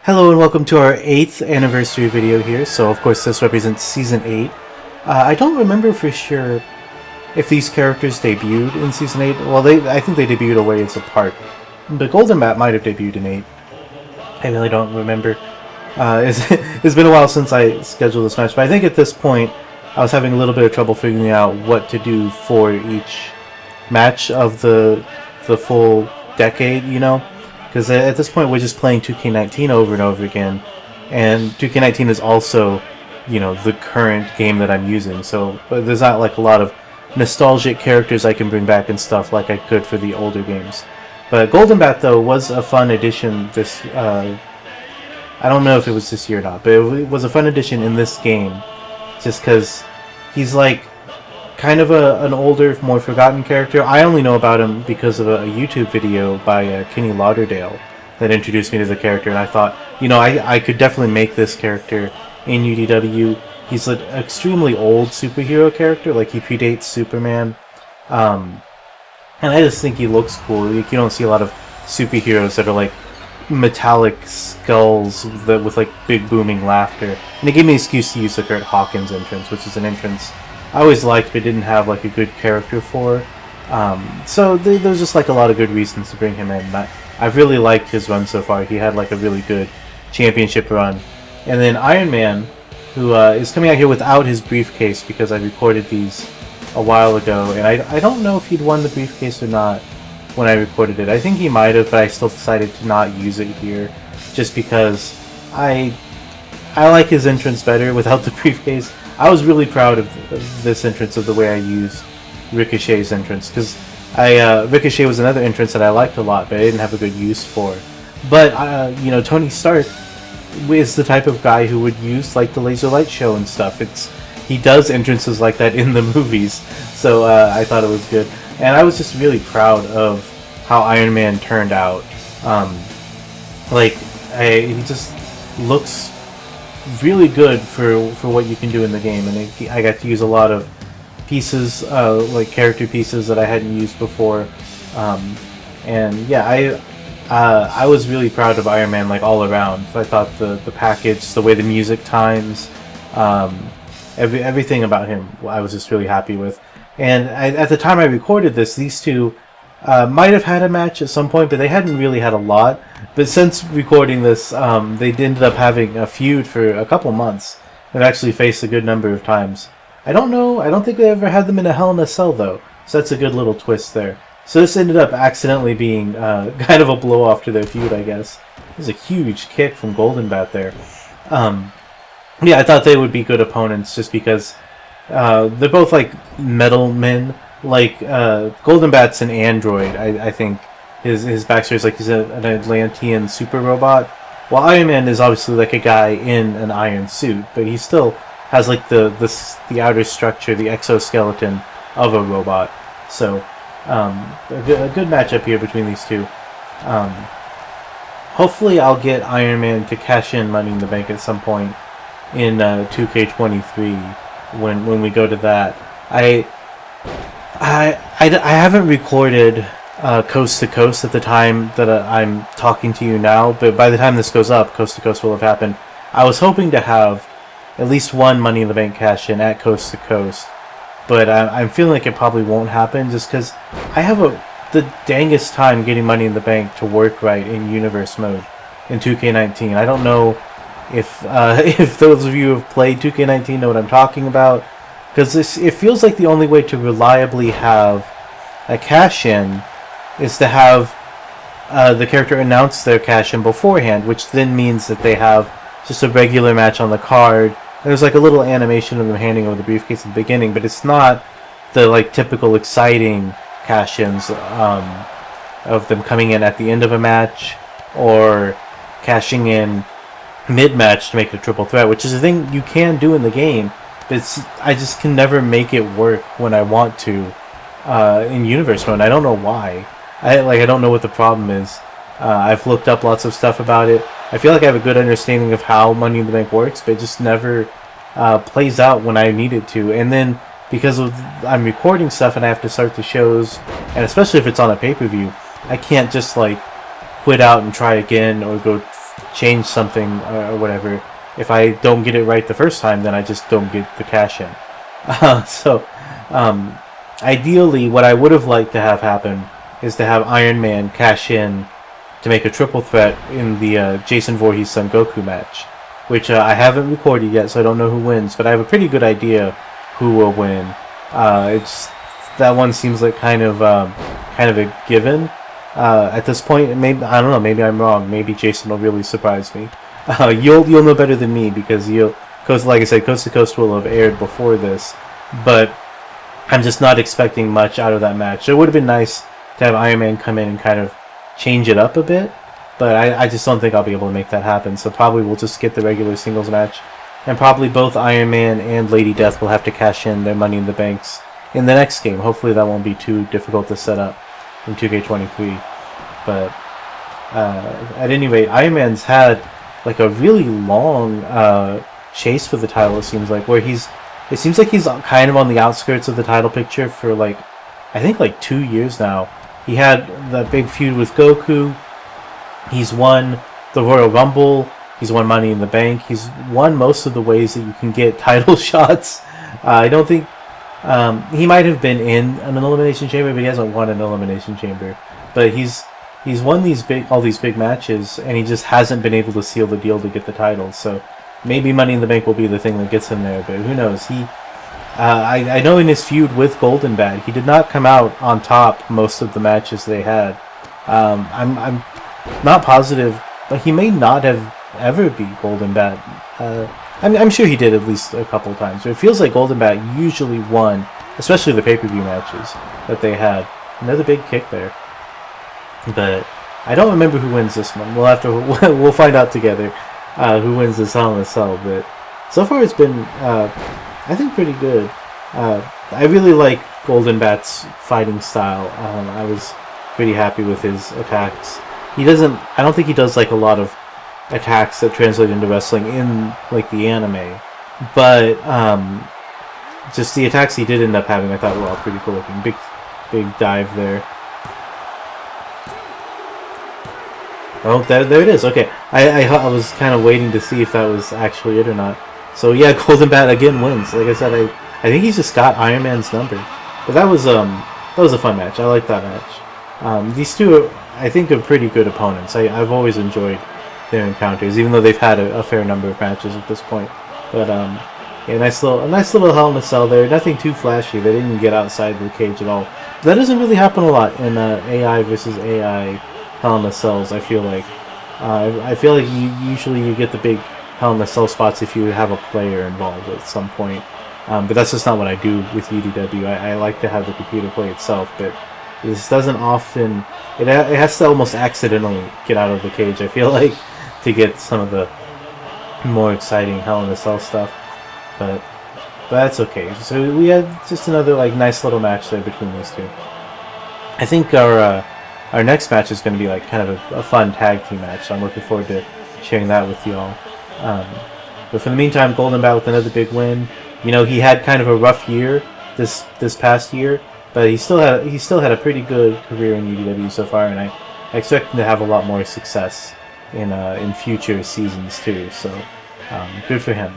Hello and welcome to our 8th anniversary video here. So of course this represents Season 8. I don't remember for sure if these characters debuted in Season 8. Well, I think they debuted away as a part. But Golden Bat might have debuted in 8. I really don't remember. It's been a while since I scheduled this match, but I think at this point I was having a little bit of trouble figuring out what to do for each match of the full decade, you know? Because at this point we're just playing 2K19 over and over again, and 2K19 is also, you know, the current game that I'm using, so there's not like a lot of nostalgic characters I can bring back and stuff like I could for the older games. But Golden Bat, though, was a fun addition this, I don't know if it was this year or not, but it was a fun addition in this game, just because he's like kind of an older, more forgotten character. I only know about him because of a YouTube video by Kenny Lauderdale that introduced me to the character, and I thought, you know, I could definitely make this character in UDW. He's an extremely old superhero character, like he predates Superman, and I just think he looks cool. Like, you don't see a lot of superheroes that are like metallic skulls with like big booming laughter, and it gave me an excuse to use the Kurt Hawkins entrance, which is an entrance I always liked but didn't have like a good character for. So there's just like a lot of good reasons to bring him in. I've really liked his run so far. He had like a really good championship run. And then Iron Man, who is coming out here without his briefcase because I recorded these a while ago, and I don't know if he'd won the briefcase or not when I recorded it. I think he might have, but I still decided to not use it here just because I like his entrance better without the briefcase. I was really proud of this entrance, of the way I used Ricochet's entrance, because Ricochet was another entrance that I liked a lot, but I didn't have a good use for. But you know, Tony Stark is the type of guy who would use like the laser light show and stuff. He does entrances like that in the movies, so I thought it was good, and I was just really proud of how Iron Man turned out. He just looks really good for what you can do in the game, and I got to use a lot of pieces, like character pieces that I hadn't used before, and yeah, I was really proud of Iron Man, like all around. I thought the package, the way the music times, everything about him, I was just really happy with. And at the time I recorded this, these two might have had a match at some point, but they hadn't really had a lot. But since recording this, they ended up having a feud for a couple months. They've actually faced a good number of times. I don't think they ever had them in a Hell in a Cell, though. So that's a good little twist there. So this ended up accidentally being kind of a blow-off to their feud, I guess. There's a huge kick from Golden Bat there. Yeah, I thought they would be good opponents just because they're both like metal men. Like Golden Bat's an android. I think his backstory is like he's an Atlantean super robot, while Iron Man is obviously like a guy in an iron suit, but he still has like the outer structure, the exoskeleton of a robot. So a good matchup here between these two. Hopefully I'll get Iron Man to cash in Money in the Bank at some point in 2K23 when we go to that. I haven't recorded Coast to Coast at the time that I'm talking to you now, but by the time this goes up, Coast to Coast will have happened. I was hoping to have at least one Money in the Bank cash in at Coast to Coast, but I'm feeling like it probably won't happen just because I have the dangest time getting Money in the Bank to work right in Universe mode in 2K19. I don't know if those of you who have played 2K19 know what I'm talking about, because it feels like the only way to reliably have a cash-in is to have the character announce their cash-in beforehand, which then means that they have just a regular match on the card. And there's like a little animation of them handing over the briefcase at the beginning, but it's not the like typical exciting cash-ins of them coming in at the end of a match or cashing in mid-match to make it a triple threat, which is a thing you can do in the game. But I just can never make it work when I want to in Universe mode. I don't know why. I don't know what the problem is. I've looked up lots of stuff about it. I feel like I have a good understanding of how Money in the Bank works, but it just never plays out when I need it to. And then because I'm recording stuff and I have to start the shows, and especially if it's on a pay-per-view, I can't just like quit out and try again or go change something or whatever. If I don't get it right the first time, then I just don't get the cash in. So, ideally, what I would have liked to have happen is to have Iron Man cash in to make a triple threat in the Jason Voorhees Son Goku match, which I haven't recorded yet, so I don't know who wins, but I have a pretty good idea who will win. It's that one seems like kind of a given at this point. Maybe I don't know. Maybe I'm wrong. Maybe Jason will really surprise me. You'll know better than me because like I said, Coast to Coast will have aired before this, but I'm just not expecting much out of that match. So it would have been nice to have Iron Man come in and kind of change it up a bit, but I just don't think I'll be able to make that happen. So probably we'll just get the regular singles match, and probably both Iron Man and Lady Death will have to cash in their Money in the Banks in the next game. Hopefully that won't be too difficult to set up in 2K23. But at any rate, Iron Man's had like a really long chase for the title, it seems like, where it seems like he's kind of on the outskirts of the title picture for like, I think like 2 years now. He had the big feud with Goku. He's won the Royal Rumble. He's won Money in the Bank. He's won most of the ways that you can get title shots. I don't think he might have been in an Elimination Chamber, but he hasn't won an Elimination Chamber. But he's won all these big matches, and he just hasn't been able to seal the deal to get the title. So maybe Money in the Bank will be the thing that gets him there, but who knows? I know in his feud with Golden Bat, he did not come out on top most of the matches they had. I'm not positive, but he may not have ever beat Golden Bat. I'm sure he did at least a couple of times. But it feels like Golden Bat usually won, especially the pay-per-view matches that they had. Another big kick there. But I don't remember who wins this one. We'll find out together who wins this Hell in a Cell. But so far it's been I think pretty good. I really like Golden Bat's fighting style. I was pretty happy with his attacks. I don't think he does like a lot of attacks that translate into wrestling in like the anime, but just the attacks he did end up having I thought were all pretty cool looking. Big dive there. Oh, there it is. Okay, I was kind of waiting to see if that was actually it or not. So yeah, Golden Bat again wins. Like I said, I think he's just got Iron Man's number. But that was a fun match. I like that match. These two, I think, are pretty good opponents. I've always enjoyed their encounters, even though they've had a fair number of matches at this point. But yeah, a nice little Hell in a Cell there. Nothing too flashy. They didn't get outside the cage at all. That doesn't really happen a lot in AI versus AI Hell in a Cells. I feel like usually you get the big Hell in a Cell spots if you have a player involved at some point. But that's just not what I do with UDW. I like to have the computer play itself, but this doesn't often. It has to almost accidentally get out of the cage, I feel like, to get some of the more exciting Hell in a Cell stuff. But that's okay. So we had just another like nice little match there between these two. I think our next match is going to be like kind of a fun tag team match. So I'm looking forward to sharing that with y'all. But for the meantime, Golden Bat with another big win. You know, he had kind of a rough year this past year, but he still had a pretty good career in UDW so far, and I expect him to have a lot more success in future seasons too. So good for him.